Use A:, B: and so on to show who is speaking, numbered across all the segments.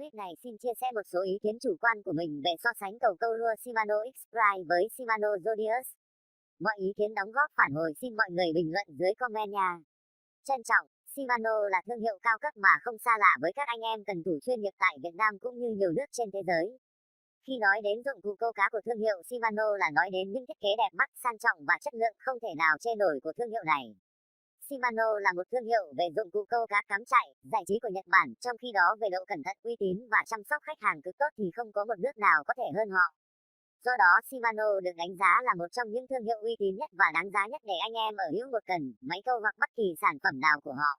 A: clip này xin chia sẻ một số ý kiến chủ quan của mình về so sánh cầu câu đua Shimano X-Prime với Shimano Zodiac. Mọi ý kiến đóng góp phản hồi xin mọi người bình luận dưới comment nha. Trân trọng, Shimano là thương hiệu cao cấp mà không xa lạ với các anh em cần thủ chuyên nghiệp tại Việt Nam cũng như nhiều nước trên thế giới. Khi nói đến dụng cụ câu cá của thương hiệu Shimano là nói đến những thiết kế đẹp mắt, sang trọng và chất lượng không thể nào chê nổi của thương hiệu này. Shimano là một thương hiệu về dụng cụ câu cá cắm trại, giải trí của Nhật Bản, trong khi đó về độ cẩn thận, uy tín và chăm sóc khách hàng cực tốt thì không có một nước nào có thể hơn họ. Do đó Shimano được đánh giá là một trong những thương hiệu uy tín nhất và đáng giá nhất để anh em ở hữu một cần máy câu hoặc bất kỳ sản phẩm nào của họ.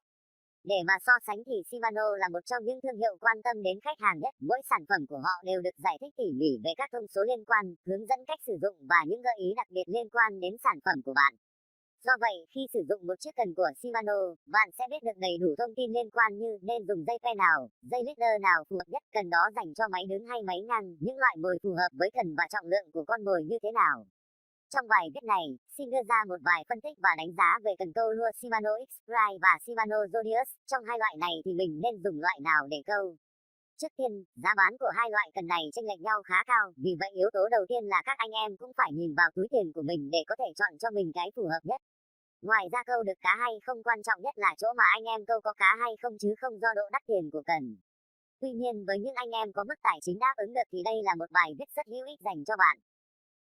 A: Để mà so sánh thì Shimano là một trong những thương hiệu quan tâm đến khách hàng nhất, mỗi sản phẩm của họ đều được giải thích tỉ mỉ về các thông số liên quan, hướng dẫn cách sử dụng và những gợi ý đặc biệt liên quan đến sản phẩm của bạn. Do vậy, khi sử dụng một chiếc cần của Shimano, bạn sẽ biết được đầy đủ thông tin liên quan như nên dùng dây phe nào, dây leader nào phù hợp nhất, cần đó dành cho máy đứng hay máy ngang, những loại mồi phù hợp với cần và trọng lượng của con mồi như thế nào. Trong bài viết này, xin đưa ra một vài phân tích và đánh giá về cần câu đua Shimano X-Prime và Shimano Zodiac. Trong hai loại này thì mình nên dùng loại nào để câu? Trước tiên, giá bán của hai loại cần này chênh lệch nhau khá cao, vì vậy yếu tố đầu tiên là các anh em cũng phải nhìn vào túi tiền của mình để có thể chọn cho mình cái phù hợp nhất. Ngoài ra câu được cá hay không quan trọng nhất là chỗ mà anh em câu có cá hay không chứ không do độ đắt tiền của cần. Tuy nhiên với những anh em có mức tài chính đáp ứng được thì đây là một bài viết rất hữu ích dành cho bạn.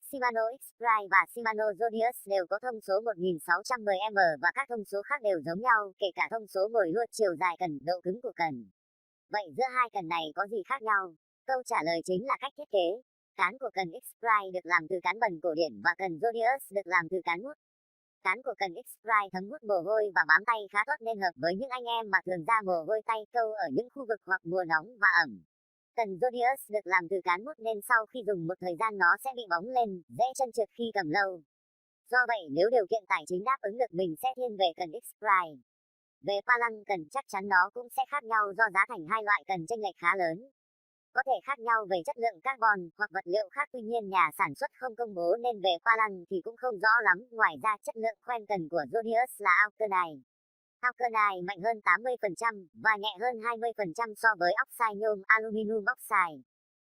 A: Shimano X-Prime và Shimano Zodiac đều có thông số 1610m và các thông số khác đều giống nhau, kể cả thông số mồi lua, chiều dài cần, độ cứng của cần. Vậy giữa hai cần này có gì khác nhau? Câu trả lời chính là cách thiết kế. Cán của cần X-Prime được làm từ cán bần cổ điển và cần Zodiac được làm từ cán mút. Cán của cần X-Prime thấm hút mồ hôi và bám tay khá tốt nên hợp với những anh em mà thường ra mồ hôi tay câu ở những khu vực hoặc mùa nóng và ẩm. Cần Zodiac được làm từ cán mút nên sau khi dùng một thời gian nó sẽ bị bóng lên, dễ chân trượt khi cầm lâu. Do vậy nếu điều kiện tài chính đáp ứng được mình sẽ thiên về cần X-Prime. Về pha lăng cần chắc chắn nó cũng sẽ khác nhau do giá thành hai loại cần chênh lệch khá lớn. Có thể khác nhau về chất lượng carbon hoặc vật liệu khác, tuy nhiên nhà sản xuất không công bố nên về pha lăng thì cũng không rõ lắm. Ngoài ra chất lượng khoen cần của Zodiac là Alkernite. Alkernite mạnh hơn 80% và nhẹ hơn 20% so với oxide nhôm aluminum oxide.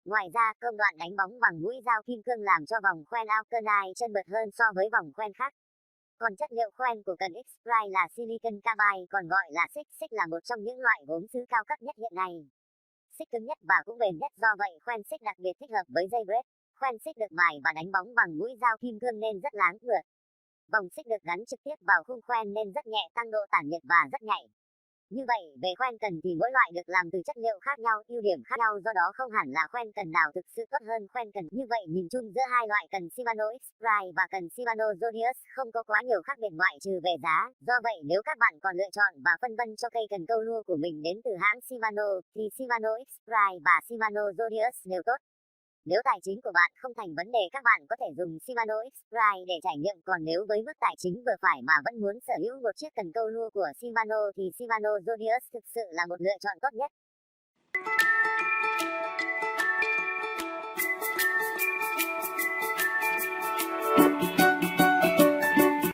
A: Ngoài ra công đoạn đánh bóng bằng mũi dao kim cương làm cho vòng khoen Alkernite chân mượt hơn so với vòng khoen khác. Còn chất liệu khoen của cần X-Prime là silicon carbide, còn gọi là xích. Xích là một trong những loại gốm sứ cao cấp nhất hiện nay. Xích cứng nhất và cũng bền nhất, do vậy khoen xích đặc biệt thích hợp với dây braid. Khoen xích được mài và đánh bóng bằng mũi dao kim cương nên rất láng mượt. Vòng xích được gắn trực tiếp vào khung khoen nên rất nhẹ, tăng độ tản nhiệt và rất nhạy. Như vậy, về khoen cần thì mỗi loại được làm từ chất liệu khác nhau, ưu điểm khác nhau, do đó không hẳn là khoen cần nào thực sự tốt hơn khoen cần. Như vậy nhìn chung giữa hai loại cần Shimano X-Prime và cần Shimano Zodiac không có quá nhiều khác biệt ngoại trừ về giá. Do vậy nếu các bạn còn lựa chọn và phân vân cho cây cần câu đua của mình đến từ hãng Shimano thì Shimano X-Prime và Shimano Zodiac đều tốt. Nếu tài chính của bạn không thành vấn đề, các bạn có thể dùng Shimano X-Prime để trải nghiệm, còn nếu với mức tài chính vừa phải mà vẫn muốn sở hữu một chiếc cần câu đua của Shimano thì Shimano Zodiac thực sự là một lựa chọn tốt nhất.